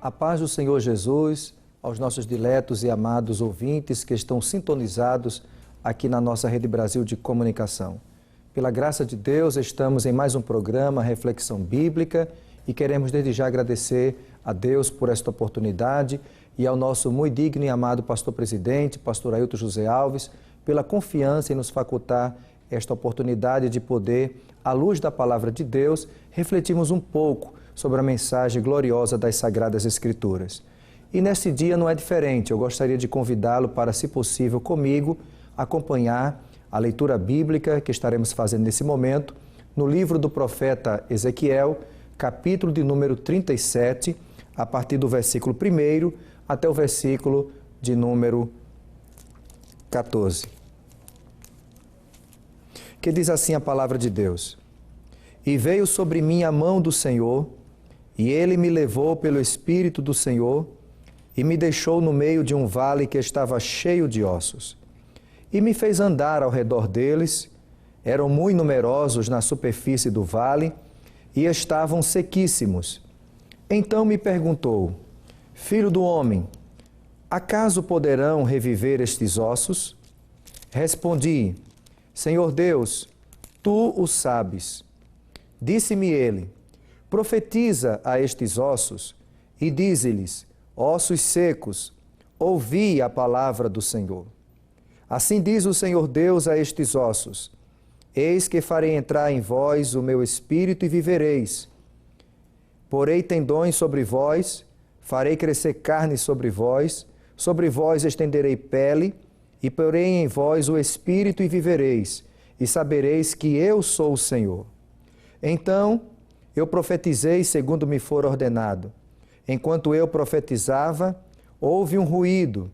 A paz do Senhor Jesus, aos nossos diletos e amados ouvintes que estão sintonizados aqui na nossa Rede Brasil de Comunicação. Pela graça de Deus, estamos em mais um programa, Reflexão Bíblica, e queremos desde já agradecer a Deus por esta oportunidade e ao nosso muito digno e amado pastor-presidente, pastor Ailton José Alves, pela confiança em nos facultar esta oportunidade de poder, à luz da palavra de Deus, refletirmos um pouco sobre a mensagem gloriosa das Sagradas Escrituras. E neste dia não é diferente, eu gostaria de convidá-lo para, se possível, comigo, acompanhar a leitura bíblica que estaremos fazendo nesse momento, no livro do profeta Ezequiel, capítulo de número 37, a partir do versículo 1 até o versículo de número 14. Que diz assim a palavra de Deus: E veio sobre mim a mão do Senhor, e ele me levou pelo Espírito do Senhor, e me deixou no meio de um vale que estava cheio de ossos. E me fez andar ao redor deles, eram muito numerosos na superfície do vale, e estavam sequíssimos. Então me perguntou: Filho do homem, acaso poderão reviver estes ossos? Respondi: Senhor Deus, tu o sabes. Disse-me ele: Profetiza a estes ossos e dize-lhes: Ossos secos, ouvi a palavra do Senhor. Assim diz o Senhor Deus a estes ossos: Eis que farei entrar em vós o meu espírito e vivereis. Porei tendões sobre vós, farei crescer carne sobre vós estenderei pele, e porei em vós o espírito e vivereis, e sabereis que eu sou o Senhor. Então eu profetizei segundo me for ordenado. Enquanto eu profetizava, houve um ruído,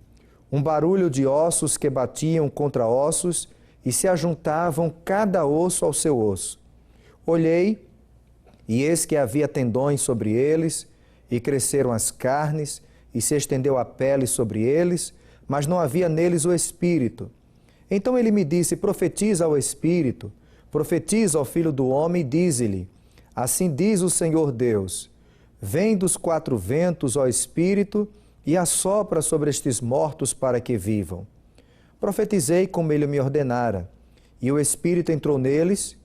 um barulho de ossos que batiam contra ossos e se ajuntavam cada osso ao seu osso. Olhei, e eis que havia tendões sobre eles, e cresceram as carnes, e se estendeu a pele sobre eles, mas não havia neles o espírito. Então ele me disse: Profetiza ao espírito, profetiza ao filho do homem, e dize-lhe: Assim diz o Senhor Deus: Vem dos quatro ventos, ó Espírito, e assopra sobre estes mortos para que vivam. Profetizei como ele me ordenara, e o Espírito entrou neles,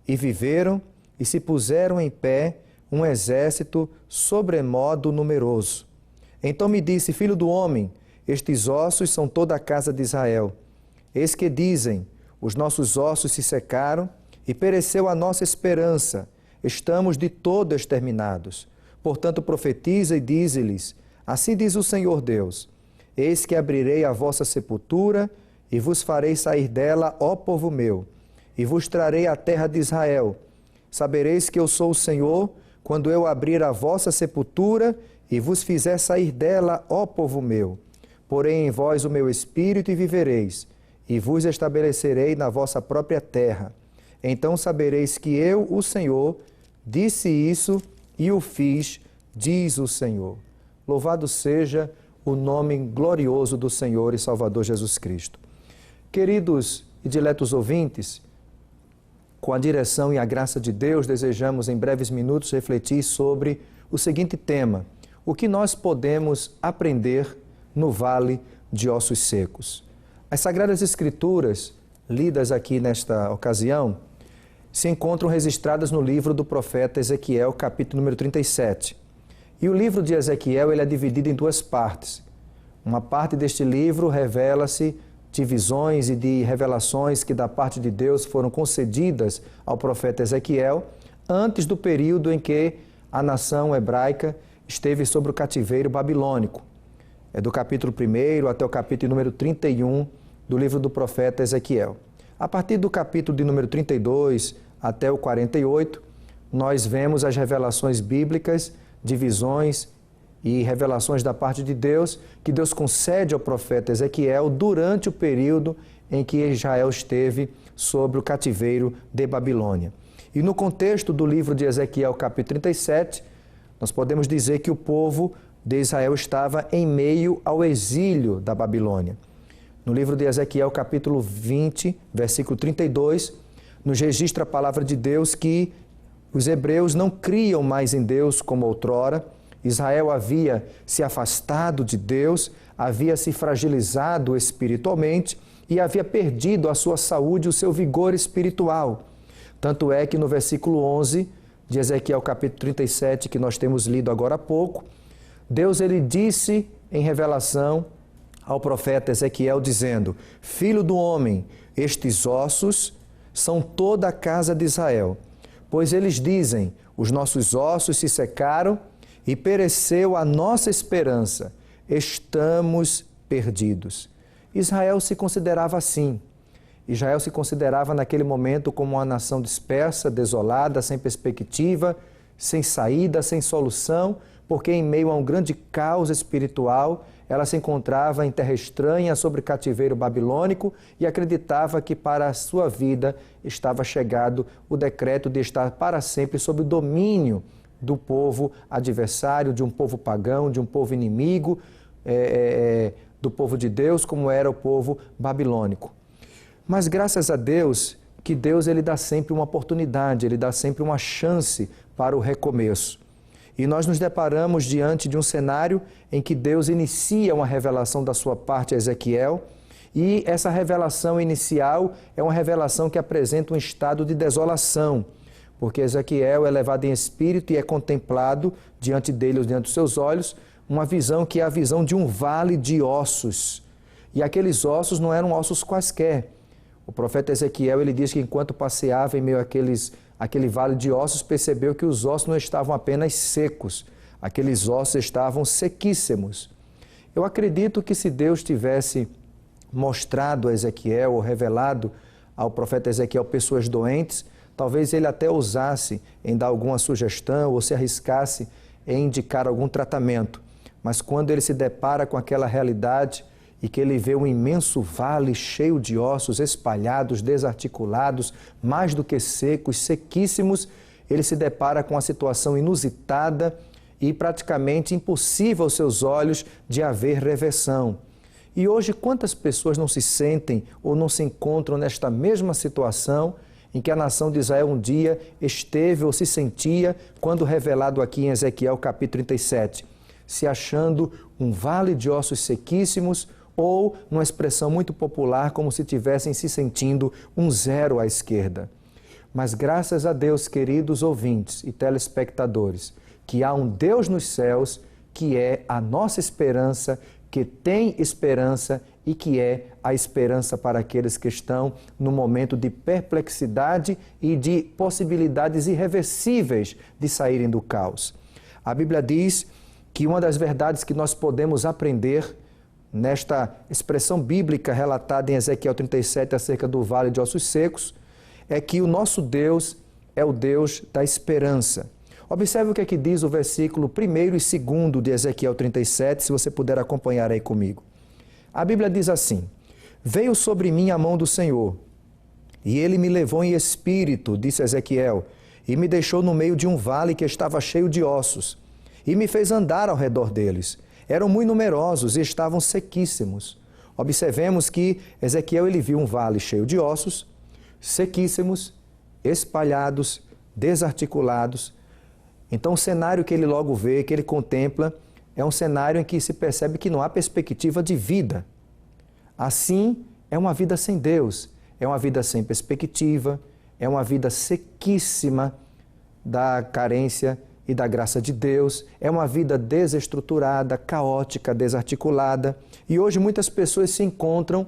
e viveram, e se puseram em pé um exército sobremodo numeroso. Então me disse: Filho do homem, estes ossos são toda a casa de Israel. Eis que dizem: Os nossos ossos se secaram, e pereceu a nossa esperança. Estamos de todo exterminados. Portanto, profetiza e dize-lhes: Assim diz o Senhor Deus: Eis que abrirei a vossa sepultura, e vos farei sair dela, ó povo meu, e vos trarei a terra de Israel. Sabereis que eu sou o Senhor, quando eu abrir a vossa sepultura, e vos fizer sair dela, ó povo meu. Porei em vós o meu espírito, e vivereis, e vos estabelecerei na vossa própria terra. Então sabereis que eu, o Senhor, disse isso e o fiz, diz o Senhor. Louvado seja o nome glorioso do Senhor e Salvador Jesus Cristo. Queridos e diletos ouvintes, com a direção e a graça de Deus, desejamos em breves minutos refletir sobre o seguinte tema: o que nós podemos aprender no vale de ossos secos. As Sagradas Escrituras, lidas aqui nesta ocasião, se encontram registradas no livro do profeta Ezequiel, capítulo número 37. E o livro de Ezequiel ele é dividido em duas partes. Uma parte deste livro revela-se de visões e de revelações que da parte de Deus foram concedidas ao profeta Ezequiel antes do período em que a nação hebraica esteve sob o cativeiro babilônico. É do capítulo 1 até o capítulo número 31 do livro do profeta Ezequiel. A partir do capítulo de número 32 até o 48, nós vemos as revelações bíblicas de visões e revelações da parte de Deus que Deus concede ao profeta Ezequiel durante o período em que Israel esteve sob o cativeiro de Babilônia. E no contexto do livro de Ezequiel, capítulo 37, nós podemos dizer que o povo de Israel estava em meio ao exílio da Babilônia. No livro de Ezequiel, capítulo 20, versículo 32, nos registra a palavra de Deus que os hebreus não criam mais em Deus como outrora, Israel havia se afastado de Deus, havia se fragilizado espiritualmente e havia perdido a sua saúde, o seu vigor espiritual. Tanto é que no versículo 11 de Ezequiel capítulo 37, que nós temos lido agora há pouco, Deus ele disse em revelação ao profeta Ezequiel dizendo: Filho do homem, estes ossos são toda a casa de Israel, pois eles dizem, os nossos ossos se secaram e pereceu a nossa esperança, estamos perdidos. Israel se considerava assim. Israel se considerava naquele momento como uma nação dispersa, desolada, sem perspectiva, sem saída, sem solução, porque em meio a um grande caos espiritual, ela se encontrava em terra estranha, sob cativeiro babilônico e acreditava que para a sua vida estava chegado o decreto de estar para sempre sob o domínio do povo adversário, de um povo pagão, de um povo inimigo, do povo de Deus, como era o povo babilônico. Mas graças a Deus, que Deus ele dá sempre uma oportunidade, ele dá sempre uma chance para o recomeço. E nós nos deparamos diante de um cenário em que Deus inicia uma revelação da sua parte a Ezequiel, e essa revelação inicial é uma revelação que apresenta um estado de desolação, porque Ezequiel é levado em espírito e é contemplado diante dele, diante dos seus olhos, uma visão que é a visão de um vale de ossos. E aqueles ossos não eram ossos quaisquer. O profeta Ezequiel ele diz que enquanto passeava em meio àquele vale de ossos, percebeu que os ossos não estavam apenas secos, aqueles ossos estavam sequíssimos. Eu acredito que se Deus tivesse mostrado a Ezequiel ou revelado ao profeta Ezequiel pessoas doentes, talvez ele até ousasse em dar alguma sugestão ou se arriscasse em indicar algum tratamento. Mas quando ele se depara com aquela realidade e que ele vê um imenso vale cheio de ossos espalhados, desarticulados, mais do que secos, sequíssimos, ele se depara com uma situação inusitada e praticamente impossível aos seus olhos de haver reversão. E hoje quantas pessoas não se sentem ou não se encontram nesta mesma situação em que a nação de Israel um dia esteve ou se sentia quando revelado aqui em Ezequiel capítulo 37, se achando um vale de ossos sequíssimos, ou, numa expressão muito popular, como se tivessem se sentindo um zero à esquerda. Mas graças a Deus, queridos ouvintes e telespectadores, que há um Deus nos céus, que é a nossa esperança, que tem esperança e que é a esperança para aqueles que estão no momento de perplexidade e de possibilidades irreversíveis de saírem do caos. A Bíblia diz que uma das verdades que nós podemos aprender nesta expressão bíblica relatada em Ezequiel 37 acerca do vale de ossos secos, é que o nosso Deus é o Deus da esperança. Observe o que é que diz o versículo 1º e 2º de Ezequiel 37, se você puder acompanhar aí comigo. A Bíblia diz assim: Veio sobre mim a mão do Senhor, e ele me levou em espírito, disse Ezequiel, e me deixou no meio de um vale que estava cheio de ossos, e me fez andar ao redor deles. Eram muito numerosos e estavam sequíssimos. Observemos que Ezequiel ele viu um vale cheio de ossos, sequíssimos, espalhados, desarticulados. Então o cenário que ele logo vê, que ele contempla, é um cenário em que se percebe que não há perspectiva de vida. Assim, é uma vida sem Deus, é uma vida sem perspectiva, é uma vida sequíssima da carência e da graça de Deus, é uma vida desestruturada, caótica, desarticulada. E hoje muitas pessoas se encontram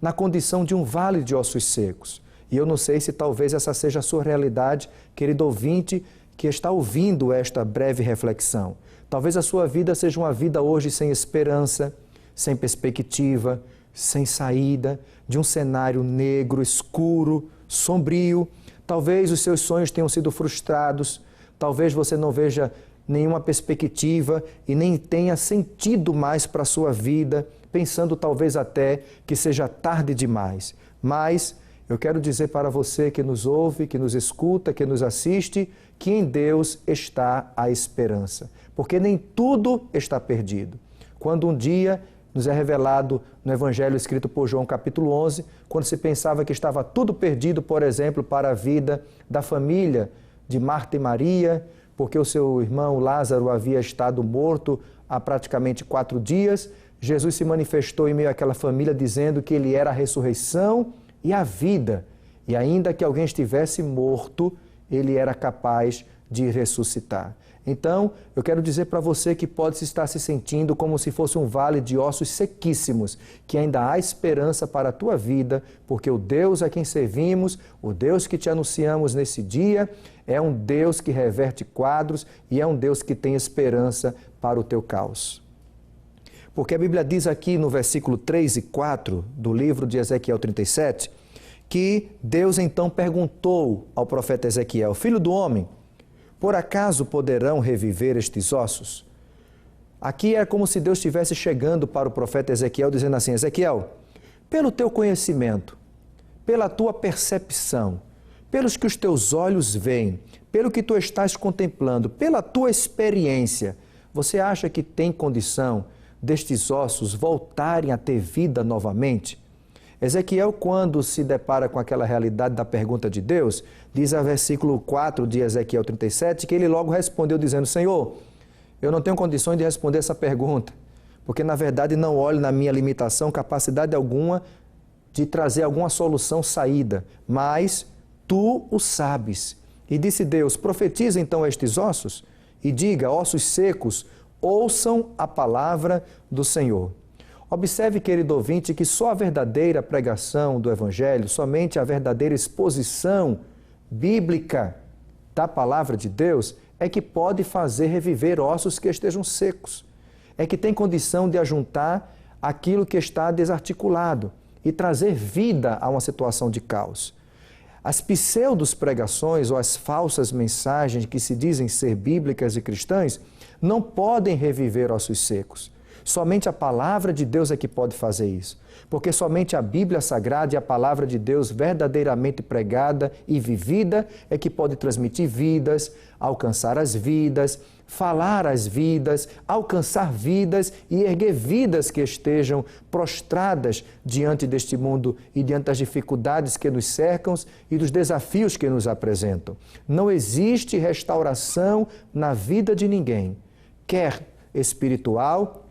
na condição de um vale de ossos secos. E eu não sei se talvez essa seja a sua realidade, querido ouvinte, que está ouvindo esta breve reflexão. Talvez a sua vida seja uma vida hoje sem esperança, sem perspectiva, sem saída, de um cenário negro, escuro, sombrio. Talvez os seus sonhos tenham sido frustrados, talvez você não veja nenhuma perspectiva e nem tenha sentido mais para a sua vida, pensando talvez até que seja tarde demais. Mas eu quero dizer para você que nos ouve, que nos escuta, que nos assiste, que em Deus está a esperança, porque nem tudo está perdido. Quando um dia nos é revelado no Evangelho escrito por João capítulo 11, quando se pensava que estava tudo perdido, por exemplo, para a vida da família de Marta e Maria, porque o seu irmão Lázaro havia estado morto há praticamente 4 dias. Jesus se manifestou em meio àquela família dizendo que ele era a ressurreição e a vida. E ainda que alguém estivesse morto, ele era capaz de ressuscitar. Então, eu quero dizer para você que pode estar se sentindo como se fosse um vale de ossos sequíssimos, que ainda há esperança para a tua vida, porque o Deus a quem servimos, o Deus que te anunciamos nesse dia, é um Deus que reverte quadros e é um Deus que tem esperança para o teu caos. Porque a Bíblia diz aqui no versículo 3 e 4 do livro de Ezequiel 37, que Deus então perguntou ao profeta Ezequiel: Filho do homem, por acaso poderão reviver estes ossos? Aqui é como se Deus estivesse chegando para o profeta Ezequiel dizendo assim: Ezequiel, pelo teu conhecimento, pela tua percepção, pelos que os teus olhos veem, pelo que tu estás contemplando, pela tua experiência, você acha que tem condição destes ossos voltarem a ter vida novamente? Ezequiel, quando se depara com aquela realidade da pergunta de Deus, diz a versículo 4 de Ezequiel 37, que ele logo respondeu dizendo: Senhor, eu não tenho condições de responder essa pergunta, porque na verdade não olho na minha limitação capacidade alguma de trazer alguma solução, saída, mas tu o sabes. E disse Deus: profetiza então estes ossos e diga: ossos secos, ouçam a palavra do Senhor. Observe, querido ouvinte, que só a verdadeira pregação do Evangelho, somente a verdadeira exposição bíblica da palavra de Deus é que pode fazer reviver ossos que estejam secos. É que tem condição de ajuntar aquilo que está desarticulado e trazer vida a uma situação de caos. As pseudos pregações ou as falsas mensagens que se dizem ser bíblicas e cristãs não podem reviver ossos secos. Somente a palavra de Deus é que pode fazer isso, porque somente a Bíblia Sagrada e a palavra de Deus verdadeiramente pregada e vivida é que pode transmitir vidas, alcançar as vidas, falar as vidas, alcançar vidas e erguer vidas que estejam prostradas diante deste mundo e diante das dificuldades que nos cercam e dos desafios que nos apresentam. Não existe restauração na vida de ninguém, quer espiritual,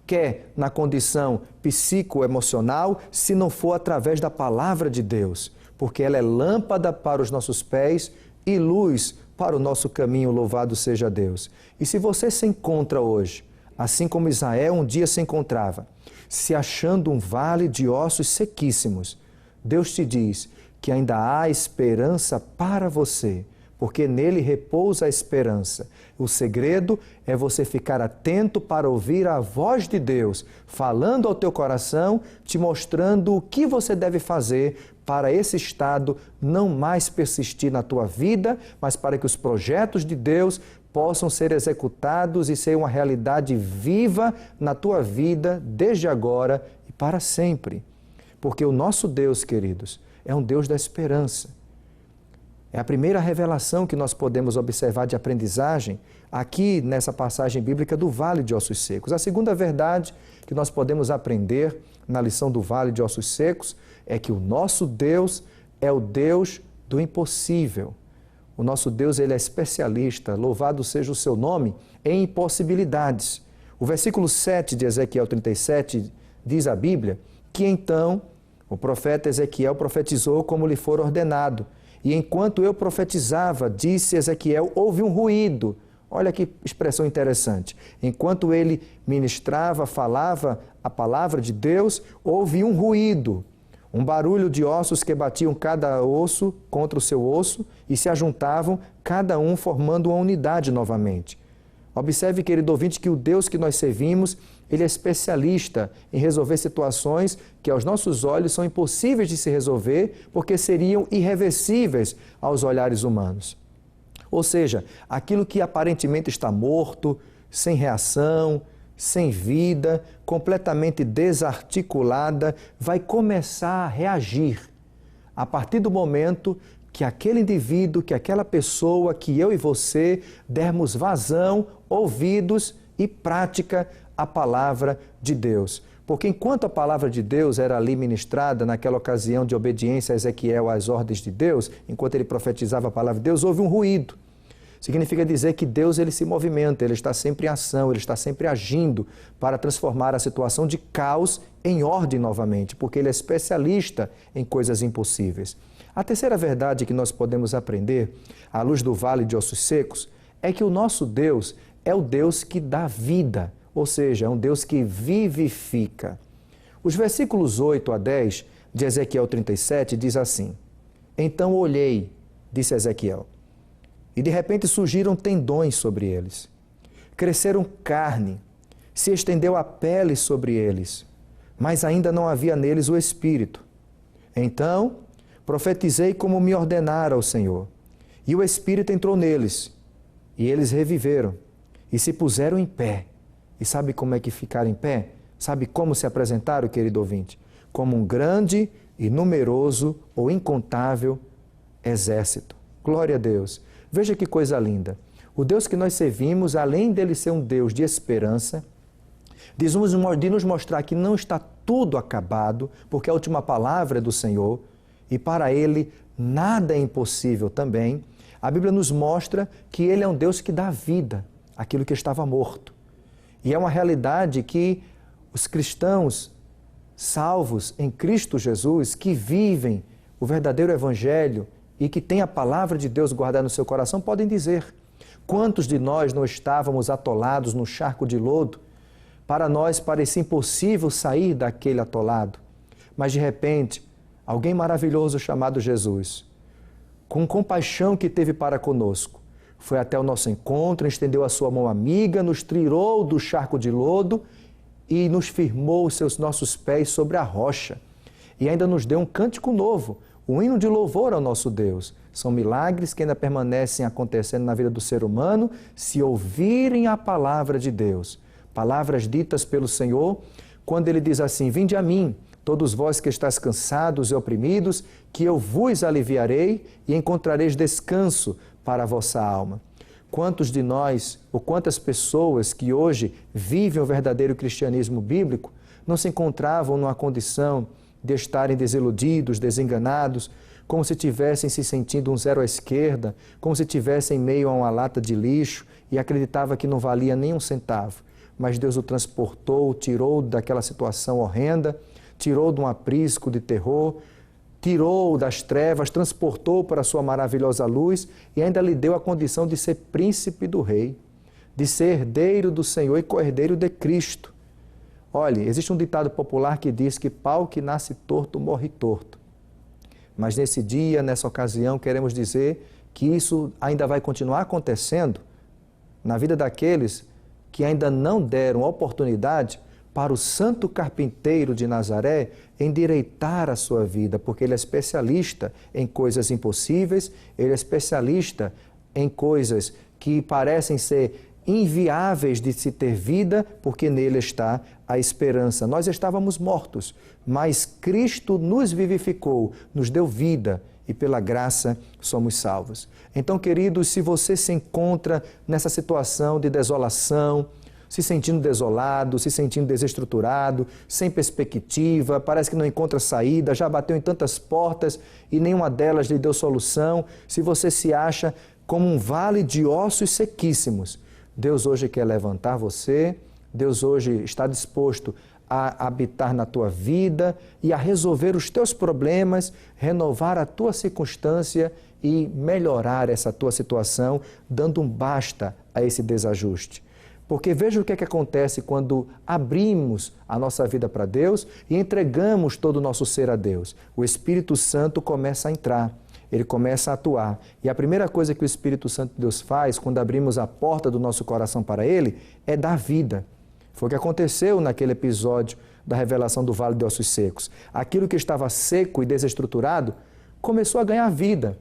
quer na condição psicoemocional, se não for através da palavra de Deus, porque ela é lâmpada para os nossos pés e luz para o nosso caminho, louvado seja Deus. E se você se encontra hoje, assim como Israel um dia se encontrava, se achando um vale de ossos sequíssimos, Deus te diz que ainda há esperança para você, porque nele repousa a esperança. O segredo é você ficar atento para ouvir a voz de Deus, falando ao teu coração, te mostrando o que você deve fazer para esse estado não mais persistir na tua vida, mas para que os projetos de Deus possam ser executados e ser uma realidade viva na tua vida, desde agora e para sempre. Porque o nosso Deus, queridos, é um Deus da esperança. É a primeira revelação que nós podemos observar de aprendizagem aqui nessa passagem bíblica do Vale de Ossos Secos. A segunda verdade que nós podemos aprender na lição do Vale de Ossos Secos é que o nosso Deus é o Deus do impossível. O nosso Deus, ele é especialista, louvado seja o seu nome, em impossibilidades. O versículo 7 de Ezequiel 37 diz a Bíblia que então o profeta Ezequiel profetizou como lhe for ordenado. E enquanto eu profetizava, disse Ezequiel, houve um ruído. Olha que expressão interessante. Enquanto ele ministrava, falava a palavra de Deus, houve um ruído. Um barulho de ossos que batiam cada osso contra o seu osso e se ajuntavam, cada um formando uma unidade novamente. Observe, querido ouvinte, que o Deus que nós servimos, ele é especialista em resolver situações que aos nossos olhos são impossíveis de se resolver porque seriam irreversíveis aos olhares humanos. Ou seja, aquilo que aparentemente está morto, sem reação, sem vida, completamente desarticulada, vai começar a reagir a partir do momento que aquele indivíduo, que aquela pessoa, que eu e você dermos vazão, ouvidos e prática à palavra de Deus. Porque enquanto a palavra de Deus era ali ministrada naquela ocasião de obediência a Ezequiel às ordens de Deus, enquanto ele profetizava a palavra de Deus, houve um ruído. Significa dizer que Deus ele se movimenta, ele está sempre em ação, ele está sempre agindo para transformar a situação de caos em ordem novamente, porque ele é especialista em coisas impossíveis. A terceira verdade que nós podemos aprender, à luz do vale de ossos secos, é que o nosso Deus é o Deus que dá vida, ou seja, é um Deus que vivifica. Os versículos 8 a 10 de Ezequiel 37 diz assim: Então olhei, disse Ezequiel, e de repente surgiram tendões sobre eles. Cresceram carne, se estendeu a pele sobre eles, mas ainda não havia neles o Espírito. Então profetizei como me ordenara o Senhor, e o Espírito entrou neles, e eles reviveram, e se puseram em pé. E sabe como é que ficaram em pé? Sabe como se apresentaram, querido ouvinte? Como um grande e numeroso ou incontável exército. Glória a Deus! Veja que coisa linda. O Deus que nós servimos, além dele ser um Deus de esperança, de nos mostrar que não está tudo acabado, porque a última palavra é do Senhor, e para ele nada é impossível também, a Bíblia nos mostra que ele é um Deus que dá vida àquilo que estava morto. E é uma realidade que os cristãos salvos em Cristo Jesus, que vivem o verdadeiro Evangelho e que têm a palavra de Deus guardada no seu coração, podem dizer: quantos de nós não estávamos atolados no charco de lodo? Para nós parecia impossível sair daquele atolado. Mas de repente, alguém maravilhoso chamado Jesus, com compaixão que teve para conosco, foi até o nosso encontro, estendeu a sua mão amiga, nos tirou do charco de lodo e nos firmou os nossos pés sobre a rocha. E ainda nos deu um cântico novo, um hino de louvor ao nosso Deus. São milagres que ainda permanecem acontecendo na vida do ser humano se ouvirem a palavra de Deus. Palavras ditas pelo Senhor, quando Ele diz assim: Vinde a mim, todos vós que estáis cansados e oprimidos, que eu vos aliviarei e encontrareis descanso para a vossa alma. Quantos de nós, ou quantas pessoas que hoje vivem o verdadeiro cristianismo bíblico, não se encontravam numa condição de estarem desiludidos, desenganados, como se tivessem se sentindo um zero à esquerda, como se tivessem em meio a uma lata de lixo e acreditava que não valia nem um centavo. Mas Deus o transportou, o tirou daquela situação horrenda, tirou de um aprisco de terror, tirou das trevas, transportou para a sua maravilhosa luz e ainda lhe deu a condição de ser príncipe do rei, de ser herdeiro do Senhor e co-herdeiro de Cristo. Olhe, existe um ditado popular que diz que pau que nasce torto morre torto. Mas nesse dia, nessa ocasião, queremos dizer que isso ainda vai continuar acontecendo na vida daqueles que ainda não deram oportunidade para o santo carpinteiro de Nazaré endireitar a sua vida, porque ele é especialista em coisas impossíveis, ele é especialista em coisas que parecem ser inviáveis de se ter vida, porque nele está a esperança. Nós estávamos mortos, mas Cristo nos vivificou, nos deu vida e pela graça somos salvos. Então, queridos, se você se encontra nessa situação de desolação, se sentindo desolado, se sentindo desestruturado, sem perspectiva, parece que não encontra saída, já bateu em tantas portas e nenhuma delas lhe deu solução, se você se acha como um vale de ossos sequíssimos, Deus hoje quer levantar você, Deus hoje está disposto a habitar na tua vida e a resolver os teus problemas, renovar a tua circunstância e melhorar essa tua situação, dando um basta a esse desajuste. Porque veja o que é que acontece quando abrimos a nossa vida para Deus e entregamos todo o nosso ser a Deus. O Espírito Santo começa a entrar, ele começa a atuar. E a primeira coisa que o Espírito Santo de Deus faz quando abrimos a porta do nosso coração para Ele é dar vida. Foi o que aconteceu naquele episódio da revelação do Vale de Ossos Secos. Aquilo que estava seco e desestruturado começou a ganhar vida.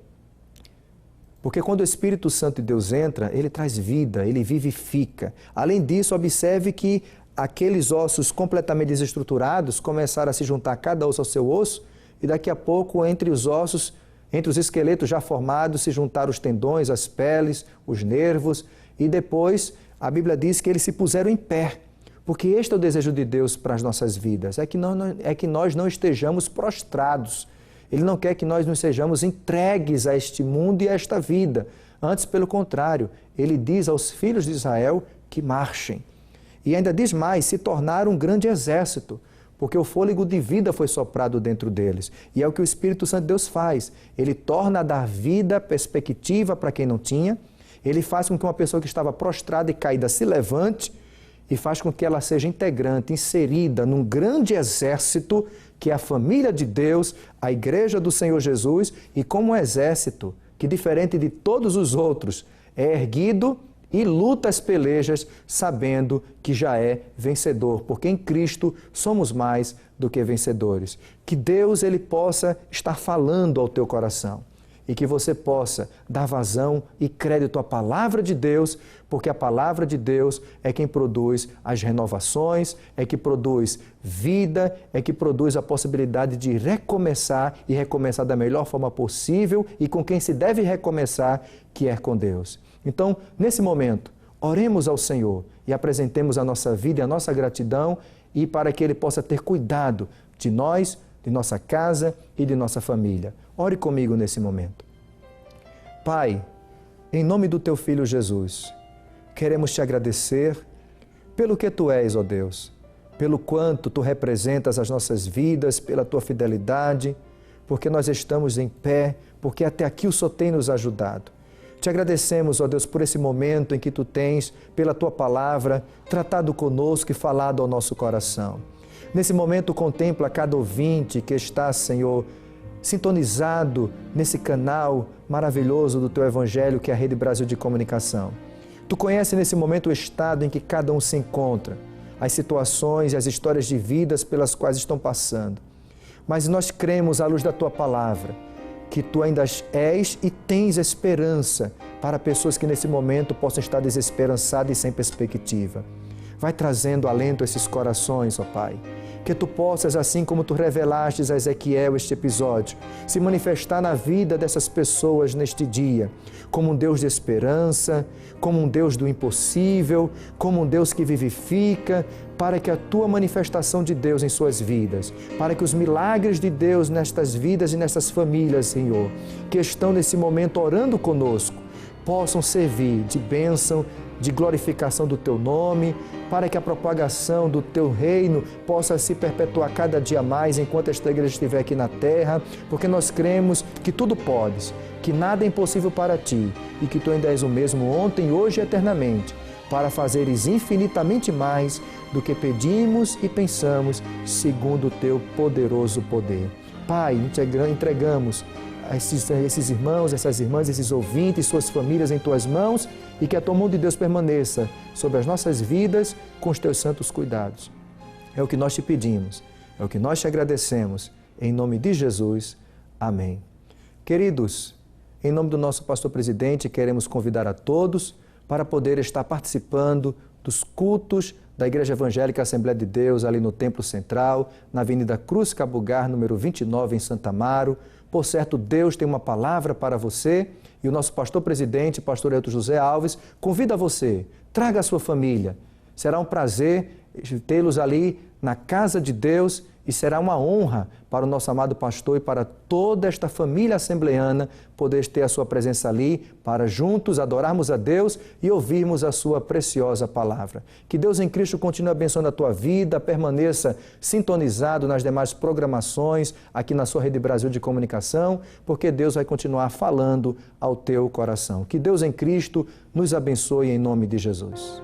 Porque quando o Espírito Santo de Deus entra, ele traz vida, ele vivifica. Além disso, observe que aqueles ossos completamente desestruturados começaram a se juntar cada osso ao seu osso e daqui a pouco, entre os ossos, entre os esqueletos já formados, se juntaram os tendões, as peles, os nervos e depois a Bíblia diz que eles se puseram em pé. Porque este é o desejo de Deus para as nossas vidas, é que nós não estejamos prostrados. Ele não quer que nós nos sejamos entregues a este mundo e a esta vida, Antes, pelo contrário, ele diz aos filhos de Israel que marchem. E ainda diz mais, se tornaram um grande exército, porque o fôlego de vida foi soprado dentro deles. E é o que o Espírito Santo de Deus faz. Ele torna a dar vida, perspectiva para quem não tinha. Ele faz com que uma pessoa que estava prostrada e caída se levante e faz com que ela seja integrante, inserida num grande exército que é a família de Deus, a Igreja do Senhor Jesus, e como um exército que, diferente de todos os outros, é erguido e luta as pelejas sabendo que já é vencedor, porque em Cristo somos mais do que vencedores. Que Deus ele possa estar falando ao teu coração e que você possa dar vazão e crédito à palavra de Deus, porque a palavra de Deus é quem produz as renovações, é que produz vida, é que produz a possibilidade de recomeçar e recomeçar da melhor forma possível e com quem se deve recomeçar, que é com Deus. Então, nesse momento, oremos ao Senhor e apresentemos a nossa vida e a nossa gratidão e para que Ele possa ter cuidado de nós, de nossa casa e de nossa família. Ore comigo nesse momento. Pai, em nome do Teu Filho Jesus, queremos Te agradecer pelo que Tu és, ó Deus, pelo quanto Tu representas as nossas vidas, pela Tua fidelidade, porque nós estamos em pé, porque até aqui o Senhor tem nos ajudado. Te agradecemos, ó Deus, por esse momento em que Tu tens, pela Tua palavra, tratado conosco e falado ao nosso coração. Nesse momento, contempla cada ouvinte que está, Senhor, sintonizado nesse canal maravilhoso do Teu Evangelho, que é a Rede Brasil de Comunicação. Tu conheces nesse momento o estado em que cada um se encontra, as situações e as histórias de vidas pelas quais estão passando. Mas nós cremos, à luz da Tua palavra, que Tu ainda és e tens esperança para pessoas que nesse momento possam estar desesperançadas e sem perspectiva. Vai trazendo alento a esses corações, ó Pai. Que Tu possas, assim como Tu revelaste a Ezequiel este episódio, se manifestar na vida dessas pessoas neste dia, como um Deus de esperança, como um Deus do impossível, como um Deus que vivifica, para que a Tua manifestação de Deus em suas vidas, para que os milagres de Deus nestas vidas e nestas famílias, Senhor, que estão nesse momento orando conosco, possam servir de bênção, de glorificação do Teu nome, para que a propagação do Teu reino possa se perpetuar cada dia mais enquanto esta igreja estiver aqui na terra, porque nós cremos que tudo podes, que nada é impossível para Ti e que Tu ainda és o mesmo ontem, hoje e eternamente, para fazeres infinitamente mais do que pedimos e pensamos, segundo o Teu poderoso poder. Pai, entregamos esses irmãos, essas irmãs, esses ouvintes, suas famílias em Tuas mãos e que a Tua mão de Deus permaneça sobre as nossas vidas com os Teus santos cuidados. É o que nós Te pedimos, é o que nós Te agradecemos. Em nome de Jesus. Amém. Queridos, em nome do nosso pastor presidente, queremos convidar a todos para poder estar participando dos cultos da Igreja Evangélica Assembleia de Deus, ali no Templo Central, na Avenida Cruz Cabugar, número 29, em Santa Amaro. Por certo, Deus tem uma palavra para você e o nosso pastor presidente, pastor Elton José Alves, convida você, traga a sua família. Será um prazer tê-los ali na casa de Deus e será uma honra para o nosso amado pastor e para toda esta família assembleana poder ter a sua presença ali para juntos adorarmos a Deus e ouvirmos a sua preciosa palavra. Que Deus em Cristo continue abençoando a tua vida, permaneça sintonizado nas demais programações aqui na sua Rede Brasil de Comunicação, porque Deus vai continuar falando ao teu coração. Que Deus em Cristo nos abençoe em nome de Jesus.